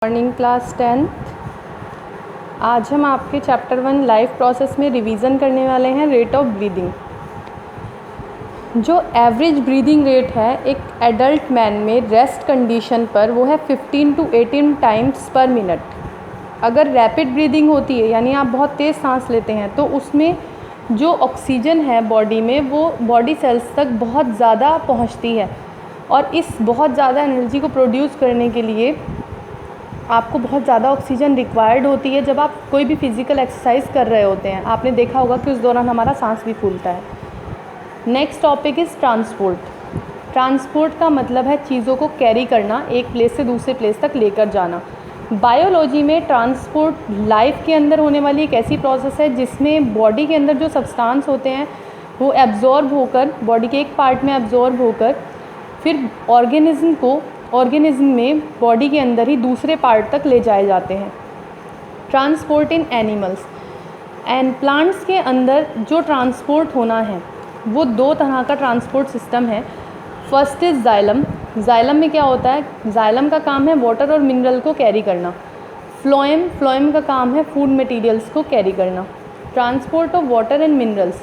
Morning class 10th। आज हम आपके चैप्टर 1 लाइफ प्रोसेस में रिवीजन करने वाले हैं रेट ऑफ ब्रीदिंग। जो एवरेज ब्रीदिंग रेट है एक एडल्ट मैन में रेस्ट कंडीशन पर वो है 15 to 18 टाइम्स पर मिनट। अगर रैपिड ब्रीदिंग होती है यानी आप बहुत तेज़ सांस लेते हैं तो उसमें जो ऑक्सीजन है बॉडी में वो बॉडी सेल्स तक बहुत ज़्यादा पहुंचती है और इस बहुत ज़्यादा एनर्जी को प्रोड्यूस करने के लिए आपको बहुत ज़्यादा ऑक्सीजन रिक्वायर्ड होती है। जब आप कोई भी फिज़िकल एक्सरसाइज कर रहे होते हैं आपने देखा होगा कि उस दौरान हमारा सांस भी फूलता है। Next topic is transport. Transport का मतलब है चीज़ों को कैरी करना, एक प्लेस से दूसरे प्लेस तक लेकर जाना। बायोलॉजी में ट्रांसपोर्ट लाइफ के अंदर होने वाली एक ऐसी प्रोसेस है जिसमें बॉडी के अंदर जो सब्सटेंस होते हैं वो एब्जॉर्ब होकर बॉडी के एक पार्ट में एब्जॉर्ब होकर फिर ऑर्गेनिज्म में बॉडी के अंदर ही दूसरे पार्ट तक ले जाए जाते हैं। Transport in animals and plants के अंदर जो ट्रांसपोर्ट होना है वो दो तरह का ट्रांसपोर्ट सिस्टम है। First is xylem. जाइलम में क्या होता है, जाइलम का काम है वाटर और मिनरल को कैरी करना। फ्लोएम का काम है फूड मटेरियल्स को कैरी करना। Transport of water and minerals,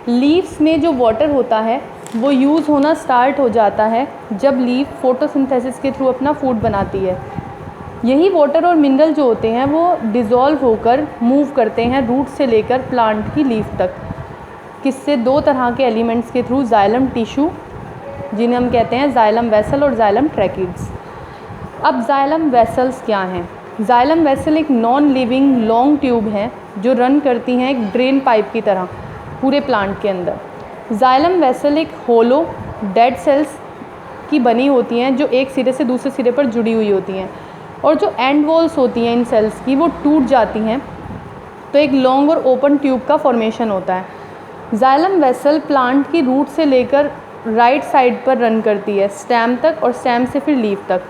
leaves में जो वाटर होता है वो यूज़ होना स्टार्ट हो जाता है जब लीफ फोटोसिंथेसिस के थ्रू अपना फूड बनाती है। यही वाटर और मिनरल जो होते हैं वो डिज़ोल्व होकर मूव करते हैं रूट से लेकर प्लांट की लीफ तक। किससे? दो तरह के एलिमेंट्स के थ्रू, जाइलम टिश्यू जिन्हें हम कहते हैं जाइलम वेसल और जाइलम ट्रैकिड्स। अब जाइलम वेसल्स क्या हैं? जाइलम वेसल एक नॉन लिविंग लॉन्ग ट्यूब है जो रन करती हैं एक ड्रेन पाइप की तरह पूरे प्लांट के अंदर। जाइलम वेसल एक होलो डेड सेल्स की बनी होती हैं जो एक सिरे से दूसरे सिरे पर जुड़ी हुई होती हैं और जो एंड वॉल्स होती हैं इन सेल्स की वो टूट जाती हैं तो एक लॉन्ग और ओपन ट्यूब का फॉर्मेशन होता है। जाइलम वेसल प्लांट की रूट से लेकर राइट साइड पर रन करती है स्टेम तक और स्टेम से फिर लीफ तक।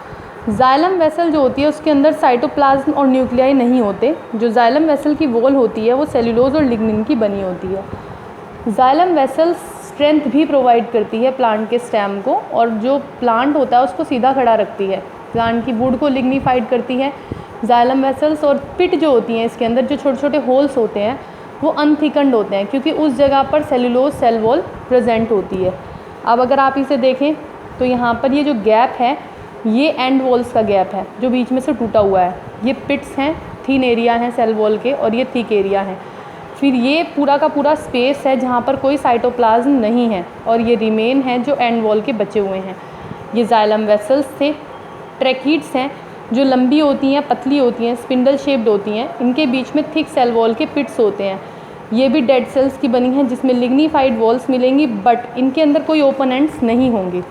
जाइलम वेसल जो होती है उसके अंदर साइटोप्लाज्म और न्यूक्लियाई नहीं होते। जो जाइलम वेसल की वॉल होती है वो सेल्यूलोज और लिग्निन की बनी होती है। जाइलम वेसल स्ट्रेंथ भी प्रोवाइड करती है प्लांट के स्टेम को और जो प्लांट होता है उसको सीधा खड़ा रखती है। प्लांट की वुड को लिग्निफाइड करती है जाइलम वेसल्स। और पिट जो होती हैं इसके अंदर जो छोटे छोटे होल्स होते हैं वो अनथिकन्ड होते हैं क्योंकि उस जगह पर सेल्यूलोज सेल वॉल प्रेजेंट होती है। अब अगर आप इसे देखें तो यहाँ पर ये जो गैप है ये एंड वॉल्स का गैप है जो बीच में से टूटा हुआ है। ये पिट्स हैं, थिन एरिया हैं सेल वॉल के और ये थिक एरिया हैं। फिर ये पूरा का पूरा स्पेस है जहाँ पर कोई साइटोप्लाज्म नहीं है और ये रिमेन है जो एंड वॉल के बचे हुए हैं। ये जाइलम वेसल्स थे। ट्रैकिड्स हैं जो लंबी होती हैं, पतली होती हैं, स्पिंडल शेप्ड होती हैं। इनके बीच में थिक सेल वॉल के पिट्स होते हैं। ये भी डेड सेल्स की बनी हैं जिसमें लिग्निफाइड वॉल्स मिलेंगी बट इनके अंदर कोई ओपन एंड्स नहीं होंगे।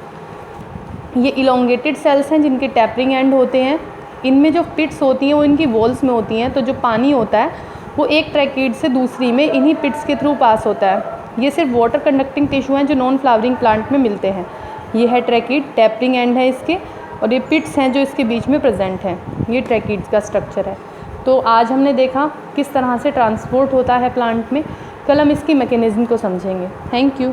ये इलोंगेटेड सेल्स हैं जिनके टैपरिंग एंड होते हैं। इनमें जो पिट्स होती हैं वो इनकी वॉल्स में होती हैं तो जो पानी होता है वो एक ट्रैकिड से दूसरी में इन्हीं पिट्स के थ्रू पास होता है। ये सिर्फ वाटर कंडक्टिंग टिश्यू हैं जो नॉन फ्लावरिंग प्लांट में मिलते हैं। ये है ट्रैकिड, टैपरिंग एंड है इसके और ये पिट्स हैं जो इसके बीच में प्रेजेंट हैं। ये ट्रैकिड्स का स्ट्रक्चर है। तो आज हमने देखा किस तरह से ट्रांसपोर्ट होता है प्लांट में। कल हम इसकी मैकेनिज्म को समझेंगे। Thank you.